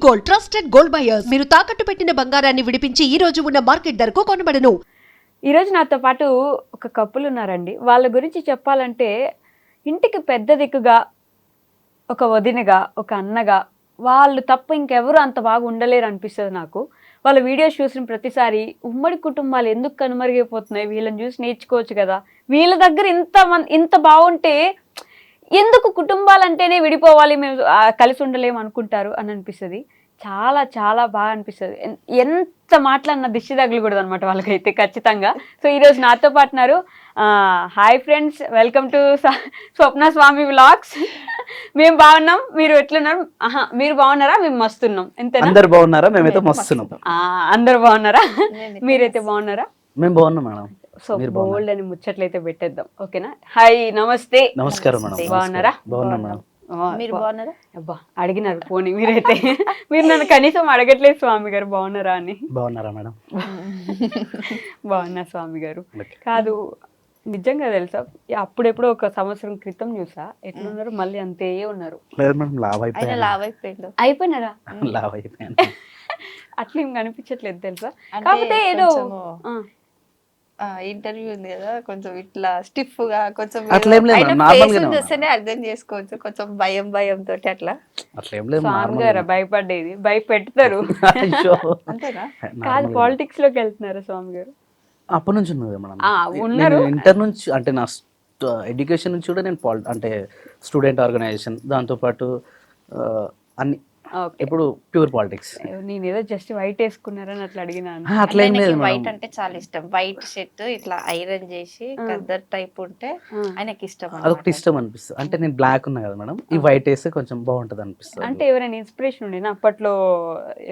Gold, trusted gold buyers. మీరు తాకట్టు పెట్టిన బంగారాన్ని విడిపించి ఈ రోజు ఉన్న మార్కెట్ ధరకు కొనబడను. ఈరోజు నాతో పాటు ఒక కప్పులు ఉన్నారండి. వాళ్ళ గురించి చెప్పాలంటే ఇంటికి పెద్ద దిక్కుగా, ఒక వదినగా, ఒక అన్నగా, వాళ్ళు తప్ప ఇంకెవరు అంత బాగా ఉండలేరు అనిపిస్తుంది నాకు. వాళ్ళ వీడియోస్ చూసిన ప్రతిసారి ఉమ్మడి కుటుంబాలు ఎందుకు కనుమరుగైపోతున్నాయి, వీళ్ళని చూసి నేర్చుకోవచ్చు కదా, వీళ్ళ దగ్గర ఇంత బాగుంటే ఎందుకు కుటుంబాలంటేనే విడిపోవాలి, మేము కలిసి ఉండలేము అనుకుంటారు అని అనిపిస్తుంది. చాలా చాలా బాగా అనిపిస్తుంది. ఎంత మాట్లాడినా దిష్టి తగలకూడదు అనమాట వాళ్ళకైతే ఖచ్చితంగా. సో ఈరోజు నాతో పాటున్నారు. Hi friends, welcome to Swapna Swamy vlogs. మేము బాగున్నాం, మీరు ఎట్లున్నారు? మీరు బాగున్నారా? మేము మస్తున్నాం. ఎంతేనా? అందరు బాగున్నారా? మేమైతే మస్తున్నాం. అందరు బాగున్నారా? మీరైతే బాగున్నారా? మేము బాగున్నాం మేడం. సో బోల్డ్ అని ముచ్చట్లయితే పెట్టేద్దాం, ఓకేనా? హాయ్, నమస్తే. నమస్కారం మేడం. బాగున్నారా? బాగున్నాం మేడం. మీరు బాగున్నారా? అబ్బా, అడిగినారు పోనీ మీరైతే. మీరు నన్ను కనీసం అడగట్లేదు స్వామి గారు బాగున్నారా అని. బాగున్నారా మేడం? బాగున్నా స్వామి గారు. కాదు, నిజంగా తెలుసా, అప్పుడెప్పుడో ఒక సంవత్సరం క్రితం చూసా ఎట్లున్నారు, మళ్ళీ అంతే ఉన్నారు. లేదు మేడం, లావ్ అయిపోయిండు. అయిపోయినారా? లావ్ అయిపోయాను. అట్లా ఏం కనిపించట్లేదు తెలుసా. కాకపోతే ఏదో ఇంటర్వ్యూ ఉంది కదా, కొంచెం ఇట్లా స్టిఫ్ గా కొంచెం అట్లేం లేదు, నార్మల్ గా చూస్తేనే అర్థం చేసుకోవచ్చు, కొంచెం భయం తోటి అట్లా. అట్లేం లేదు. స్వామి గారు భయపడేది భయపెడతారు అంతేనా? కాదు, పాలిటిక్స్ లోకి వెళ్తున్నారా స్వామి గారు? అప్పటి నుంచి ఉన్నది మేడం. ఉన్నారు. ఇంటర్ నుంచి అంటే నా ఎడ్యుకేషన్ నుంచి కూడా నేను అంటే స్టూడెంట్ ఆర్గనైజేషన్, దాంతోపాటు అన్ని ఇప్పుడు ప్యూర్ పాలిటిక్స్. నేను ఏదో జస్ట్ వైట్ వేసుకున్నారని అట్లా అడిగినాను. అట్లేం లేదు. వైట్ అంటే చాలా ఇష్టం. వైట్ షర్ట్ ఇట్లా ఐరన్ చేసి గద్దర్ టైప్ ఉంటే ఆయనకి ఇష్టం. అదొకటి ఇష్టం అనిపిస్తుంది. అంటే నేను బ్లాక్ ఉన్నా కదా మేడం, ఈ వైట్ వేస్తే కొంచెం బాగుంటది అనిపిస్తుంది. అంటే ఎవరైనా ఇన్స్పిరేషన్ ఉండేనా అప్పట్లో?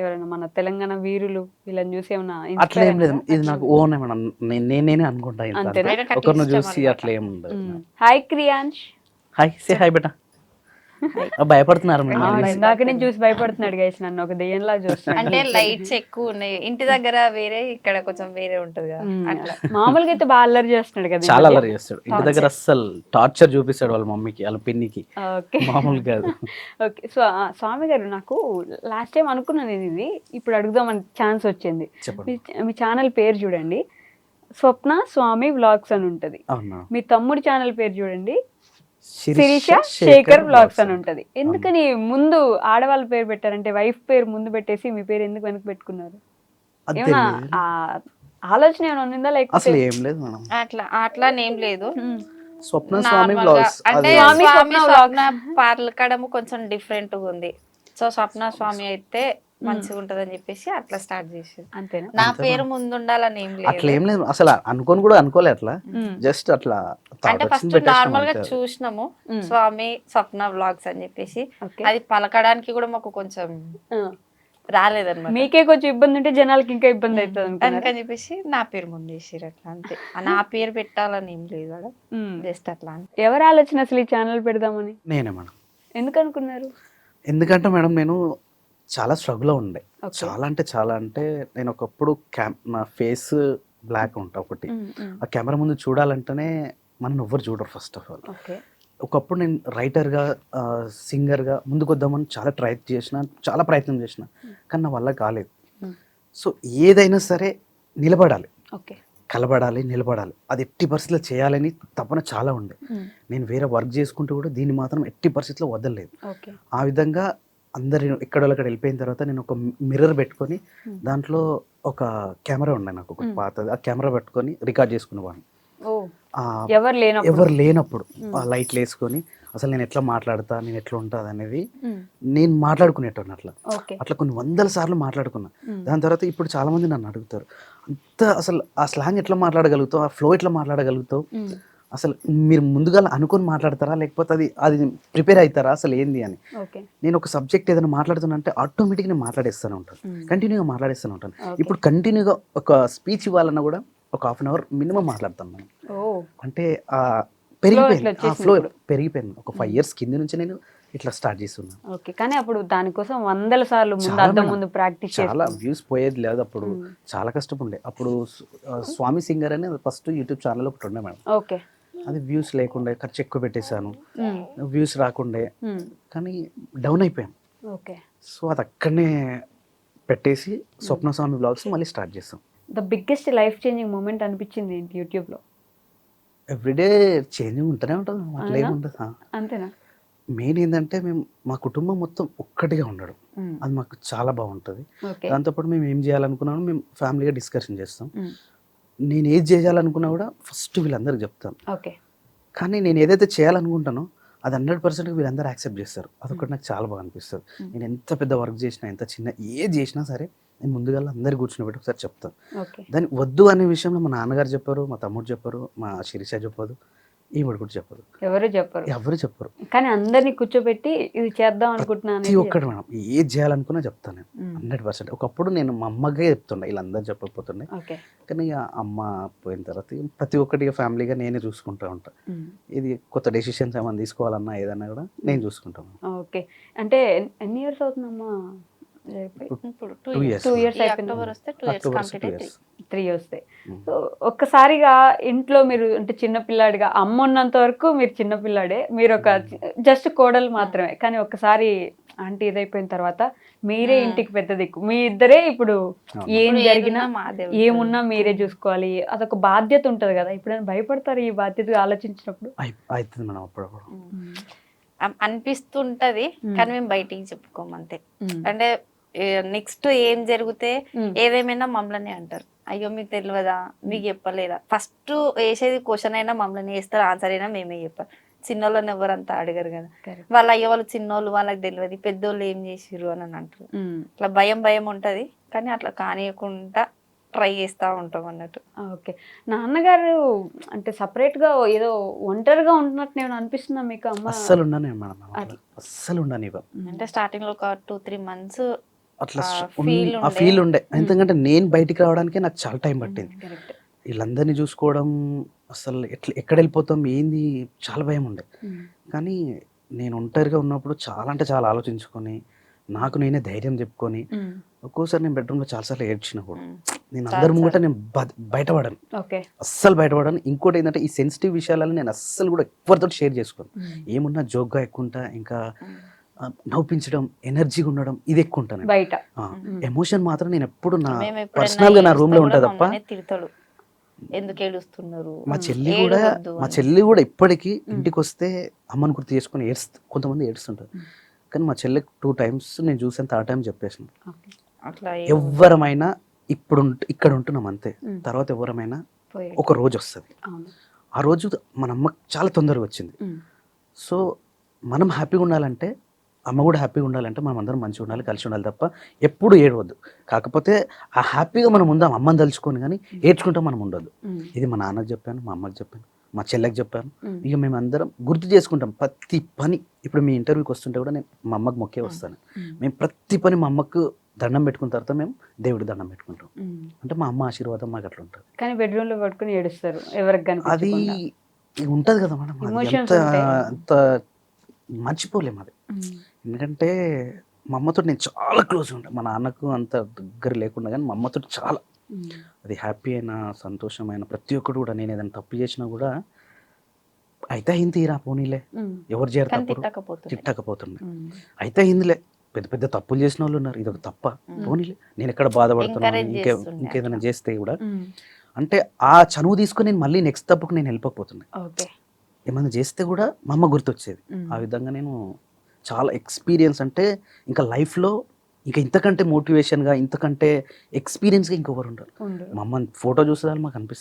ఎవరైనా మన తెలంగాణ వీరులు వీళ్ళని చూసి ఏమన్నా? అట్లా ఏం లేదు, ఇది నాకు ఓన్ మేడం. నేనే అనుకుంటా, ఒకరిని చూసి అట్లా ఏం ఉండదు. Hi Kriyansh. Hi, say hi బేటా. భయపడుతున్నారు ఇందాక నేను చూసి భయపడుతున్నాడు గైస్, నన్ను ఒక దెయ్యంలా చూస్తున్నాడు. అంటే లైట్స్ ఎక్కువ ఉన్నాయి ఇంటి దగ్గర, వేరే ఇక్కడ కొంచెం వేరే ఉంటది కదా అట్లా. మామూలుగా అయితే బాగా అల్లరి చేస్తున్నాడు కదా. చాలా అల్లరి చేస్తాడు ఇంటి దగ్గర, అస్సలు టార్చర్ చూపిస్తాడు వాళ్ళ మమ్మీకి, వాళ్ళ పిన్నికి. మామూలు కాదు. ఓకే, సో స్వామి గారు, నాకు లాస్ట్ టైం అనుకున్నాను నేను ఇది, ఇప్పుడు అడుగుదామని ఛాన్స్ వచ్చింది. మీ ఛానల్ పేరు చూడండి, స్వప్న స్వామి వ్లాగ్స్ అని ఉంటది. మీ తమ్ముడి ఛానల్ పేరు చూడండి, శిరీష శేఖర్ వ్లాగ్స్ అని ఉంటది. ఎందుకని ముందు ఆడవాళ్ళ పేరు పెట్టారంటే, వైఫ్ పేరు ముందు పెట్టేసి మీ పేరు ఎందుకు వెనక్కి పెట్టుకున్నారు? ఏమన్నా ఆలోచన ఏమైనా ఉందా? లేకపోతే అసలు ఏం లేదు మేడం, అట్లా ఏం లేదు. స్వప్న స్వామి వ్లాగ్స్ అంటే స్వప్న పలకడము కొంచెం డిఫరెంట్ గా ఉంది. సో స్వప్న స్వామి అయితే మంచిగా ఉంటదని చెప్పేసి అట్లా స్టార్ట్ చేసేది. అంతేనా? నా పేరు ముందు ఉండాలని ఏం లేదు. అట్లా ఏం లేదు, అసలు అనుకోని కూడా అనుకోలే. అట్లా జస్ట్ అట్లా అంటే ఫస్ట్ నార్మల్ గా చూసినాము స్వామి స్వప్న వ్లాగ్స్ అని చెప్పేసి, అది పలకడానికి కూడా మాకు కొంచెం రాలేదన్నమాట. మీకే కొంచెం ఇబ్బంది ఉంటే జనాలకి ఇంకా ఇబ్బంది అవుతుంది అందుకని చెప్పేసి నా పేరు ముందు చేసారు. అట్లా అంతే, నా పేరు పెట్టాలని ఏం లేదు కదా, జస్ట్ అట్లా. ఎవరు ఆలోచన అసలు ఈ ఛానల్ పెడదామని? నేనే మేడం. ఎందుకు అనుకున్నారు? ఎందుకంటే మేడం, నేను చాలా స్ట్రగుల్ ఉండే. చాలా అంటే నేను ఒకప్పుడు నా ఫేస్ బ్లాక్ ఉంటా ఒకటి, ఆ కెమెరా ముందు చూడాలంటేనే మనం ఎవ్వరు చూడరు ఫస్ట్ ఆఫ్ ఆల్. ఒకప్పుడు నేను రైటర్గా, సింగర్గా ముందుకు వద్దామని చాలా ప్రయత్నం చేసిన, కానీ నా వల్ల కాలేదు. సో ఏదైనా సరే నిలబడాలి, నిలబడాలి, అది ఎట్టి పరిస్థితుల్లో చేయాలని తపన చాలా ఉండే. నేను వేరే వర్క్ చేసుకుంటూ కూడా దీన్ని మాత్రం ఎట్టి పరిస్థితుల్లో వదలలేదు. ఆ విధంగా అందరు ఎక్కడ వెళ్ళిపోయిన తర్వాత నేను ఒక మిర్రర్ పెట్టుకొని, దాంట్లో ఒక కెమెరా ఉండే నాకు, ఒక పాతది. ఆ కెమెరా పెట్టుకొని రికార్డ్ చేసుకునేవాడిని ఎవరు లేనప్పుడు. ఆ లైట్లు వేసుకొని అసలు నేను ఎట్లా మాట్లాడతా, నేను ఎట్లా ఉంటుంది అనేది నేను మాట్లాడుకునేటోని. అట్లా కొన్ని 100 సార్లు మాట్లాడుకున్నా. దాని తర్వాత ఇప్పుడు చాలా మంది నన్ను అడుగుతారు, అంత అసలు ఆ స్లాంగ్ ఎట్లా మాట్లాడగలుగుతావు, ఆ ఫ్లో ఎట్లా మాట్లాడగలుగుతావు, అసలు మీరు ముందుగా అనుకొని మాట్లాడతారా, లేకపోతే అది ప్రిపేర్ అవుతారా, అసలు ఏంది అని. నేను ఒక సబ్జెక్ట్ ఏదైనా మాట్లాడుతున్నా అంటే ఆటోమేటిక్గా నేను మాట్లాడేస్తూనే ఉంటాను, కంటిన్యూగా మాట్లాడేస్తూనే ఉంటాను. ఇప్పుడు కంటిన్యూగా ఒక స్పీచ్ ఇవ్వాలన్నా కూడా ఒక 1/2 hour మినిమం మాట్లాడతాను మనం. అంటే పెరిగిపోయింది, ఆ ఫ్లో పెరిగిపోయింది. ఒక 5 years కింద నుంచి నేను ఇట్లా స్టార్ట్ చేస్తున్నాను. ఓకే, కానీ అప్పుడు దానికోసం 100 సార్లు ముందు ప్రాక్టీస్, చాలా వ్యూస్ పోయేది లేదు. అప్పుడు చాలా కష్టపడే. అప్పుడు స్వామి సింగర్ అని ఫస్ట్ యూట్యూబ్ ఛానల్ ఒకటి ఉండే మేడం. ఓకే, అది వ్యూస్ లేకుండే, ఖర్చు ఎక్కువ పెట్టేశాను, వ్యూస్ రాకుండే, కానీ డౌన్ అయిపోయాను. ఓకే. సో అది అక్కడనే పెట్టేసి స్వప్నస్వామి బ్లాగ్స్ మళ్ళీ స్టార్ట్ చేస్తాం. The biggest life changing moment అనిపించింది ఏంటి యూట్యూబ్లో? ఎవ్రీడే చేంజింగ్ ఉంటూనే ఉంటుంది, అట్లా ఏముంటుంది. అంతేనా? మెయిన్ ఏంటంటే మేము మా కుటుంబం మొత్తం ఒక్కటిగా ఉండడం, మ్మ్. అది మాకు చాలా బాగుంటుంది. ఓకే. దాంతోపాటు మేము ఏం చేయాలనుకున్నామో మేము ఫ్యామిలీగా డిస్కషన్ చేస్తాం. మ్మ్. నేను ఏది చేయాలనుకున్నా కూడా ఫస్ట్ వీళ్ళందరికీ చెప్తాను. ఓకే. కానీ నేను ఏదైతే చేయాలనుకుంటానో అది 100% వీళ్ళందరూ యాక్సెప్ట్ చేస్తారు. అదొకటి నాకు చాలా బాగా అనిపిస్తుంది. నేను ఎంత పెద్ద వర్క్ చేసినా, ఎంత చిన్న ఏది చేసినా సరే నేను ముందుగా అందరు కూర్చుని ఒకసారి చెప్తాను. ఓకే. దాన్ని వద్దు అనే విషయంలో మా నాన్నగారు చెప్పారు, మా తమ్ముడు చెప్పారు, మా శిరీష చెప్పదు, ఈవిడ కూడా చెప్పదు, ఎవరు చెప్పరు. ఎవరు చెప్పరు. కానీ అందరినీ కూర్చోబెట్టి ఇది చేద్దాం అనుకుంటున్నాను ప్రతి ఒక్కటి మేడం ఏది చేయాలనుకున్నా చెప్తాను నేను 100%. ఒకప్పుడు నేను మా అమ్మకే చెప్తుండే, వీళ్ళందరూ చెప్పకపోతుండే. ఓకే. కానీ ఇక అమ్మ పోయిన తర్వాత ఇక ప్రతి ఒక్కటి ఫ్యామిలీగా నేనే చూసుకుంటూ ఉంటాను. ఇది కొత్త డెసిషన్స్ ఏమైనా తీసుకోవాలన్నా ఏదన్నా కూడా నేను చూసుకుంటాను. ఓకే. అంటే ఎన్ని ఇయర్స్ అవుతుందమ్మా? ఇప్పుడు 2 years. 2 years ఈ అయిపోయింది. అక్టోబర్ వస్తే 2 years అక్టోబర్ కంప్లీట్ 2 అయితే years. 3 years. సో ఒక్కసారిగా ఇంట్లో మీరు అంటే చిన్నపిల్లాడిగా అమ్మ ఉన్నంత వరకు మీరు చిన్నపిల్లాడే, మీరు ఒక జస్ట్ కోడలు మాత్రమే. కానీ ఒక్కసారి ఆంటీ ఇదైపోయిన తర్వాత మీరే ఇంటికి పెద్ద దిక్కు. మీ ఇద్దరే ఇప్పుడు ఏం ఇప్పుడు జరిగినా ఏదున్నా మాదే ఏమున్నా మీరే చూసుకోవాలి. అదొక బాధ్యత ఉంటది కదా. ఎప్పుడైనా భయపడతారు ఈ బాధ్యత ఆలోచించినప్పుడు? అవుతుంది మేడం అప్పుడప్పుడు. అనిపిస్తుంటది, కానీ మేము బయటికి చెప్పుకోము అంతే. అంటే నెక్స్ట్ ఏం జరిగితే ఏదేమైనా మమ్మల్ని అంటారు, అయ్యో మీకు తెలియదా, మీకు చెప్పలేదా. ఫస్ట్ వేసేది క్వశ్చన్ అయినా మమ్మల్ని వేస్తారు, ఆన్సర్ అయినా మేమే చెప్పాలి. చిన్నోళ్ళని ఎవరు అంతా అడగరు కదా. వాళ్ళు అయ్యో వాళ్ళు చిన్నోళ్ళు, వాళ్ళకి తెలియదు, పెద్దోళ్ళు ఏం చేసిర్రు అని అంటారు. అట్లా భయం ఉంటది, కానీ అట్లా కానియకుండా ట్రై చేస్తా ఉంటాం అన్నట్టు. ఓకే. నాన్నగారు అంటే సపరేట్ గా ఏదో ఒంటరిగా ఉంటున్నట్టు నేను అనిపిస్తుందా మీకు? అమ్మ అస్సలు ఉండను మేడం, అస్సలు ఉండను ఇవ్వ. అంటే స్టార్టింగ్ లో ఒక 2-3 months అట్లా feel ఆ ఫీల్ ఉండే. ఎందుకంటే నేను బయటికి రావడానికి నాకు చాలా టైం పట్టింది. కరెక్ట్. వీళ్ళందరినీ చూసుకోవడం అసలు ఎక్కడ వెళ్ళిపోతాం ఏంది చాలా భయం ఉండే. కానీ నేను ఒంటరిగా ఉన్నప్పుడు చాలా అంటే చాలా ఆలోచించుకొని నాకు నేనే ధైర్యం చెప్పుకొని ఒక్కోసారి నేను బెడ్రూమ్లో చాలాసార్లు ఏడ్చిన కూడా. నేను అందరి ముంగట నేను బయటపడను, ఓకే. అస్సలు బయటపడను. ఇంకోటి ఏంటంటే ఈ సెన్సిటివ్ విషయాలను నేను అస్సలు కూడా ఎవరితో షేర్ చేసుకోను. ఏమున్నా జోక్గా ఎక్కుంటా, ఇంకా నవ్వించడం, ఎనర్జీగా ఉండడం ఇది ఎక్కువ ఉంటాను. బయట ఎమోషన్ మాత్రం నేను ఎప్పుడు నా మేము పర్సనల్ గా నా రూమ్ లో ఉంటా తప్ప. తిడతాడు, ఎందుకు ఏడుస్తున్నారు. మా చెల్లి కూడా ఇప్పటికీ ఇంటికి వస్తే అమ్మని గుర్తు చేసుకుని కొంతమంది ఏడుస్తుంటారు. కానీ మా చెల్లికి 2 times నేను చూసాను, 3rd time చెప్పేసిన, అట్లా ఎవరమైనా ఇప్పుడు ఇక్కడ ఉంటున్నాం అంతే, తర్వాత ఎవరమైనా ఒక రోజు వస్తుంది. ఆ రోజు మన అమ్మకి చాలా తొందరగా వచ్చింది. సో మనం హ్యాపీగా ఉండాలంటే, అమ్మ కూడా హ్యాపీగా ఉండాలంటే మనం అందరం మంచిగా ఉండాలి, కలిసి ఉండాలి తప్ప ఎప్పుడు ఏడవద్దు. కాకపోతే ఆ హ్యాపీగా మనం ఉందాం అమ్మని తలుచుకొని, కానీ ఏడ్చుకుంటాం మనం ఉండొద్దు. ఇది మా నాన్నకి చెప్పాను, మా అమ్మకి చెప్పాను, మా చెల్లెకి చెప్పాను. ఇక మేము అందరం గుర్తు చేసుకుంటాం ప్రతి పని. ఇప్పుడు మీ ఇంటర్వ్యూకి వస్తుంటే కూడా నేను మా అమ్మకి మొక్కే వస్తాను. మేము ప్రతి పని మా అమ్మకు దండం పెట్టుకున్న తర్వాత మేము దేవుడి దండం పెట్టుకుంటాం. అంటే మా అమ్మ ఆశీర్వాదం మాకు అట్లా ఉంటుంది. కానీ బెడ్రూమ్ లో పట్టుకుని ఏడుస్తారు ఎవరికి అది ఉంటది కదా మేడం, అంత మర్చిపోలేము అది. ఎందుకంటే మా అమ్మతో నేను చాలా క్లోజ్ ఉంటాను. మా నాన్నకు అంత దగ్గర లేకుండా కానీ మా అమ్మతో చాలా, అది హ్యాపీ అయినా సంతోషమైన ప్రతి ఒక్కటి కూడా, నేను ఏదైనా తప్పు చేసినా కూడా అయితే అయింది తీరా పోనీలే, ఎవరు చేరు తిట్టకపోతుండే, అయితే అయిందిలే. పెద్ద పెద్ద తప్పులు చేసిన వాళ్ళు ఉన్నారు, ఇది ఒక తప్ప, పోనీలే నేను ఎక్కడ బాధపడుతున్నాను ఇంకేదైనా చేస్తే కూడా. అంటే ఆ చనువు తీసుకొని నేను మళ్ళీ నెక్స్ట్ తప్పుకు నేను వెళ్ళిపోతున్నాను. ఏమైనా చేస్తే కూడా మా అమ్మ గుర్తొచ్చేది. ఆ విధంగా నేను చాలా ఎక్స్పీరియన్స్, అంటే ఇంకా లైఫ్లో ఇంకా ఇంతకంటే మోటివేషన్గా, ఇంతకంటే ఎక్స్పీరియన్స్గా ఇంకొకరు ఉంటారు. మా అమ్మ ఫోటో చూసేదాన్ని మాకు అనిపిస్తుంది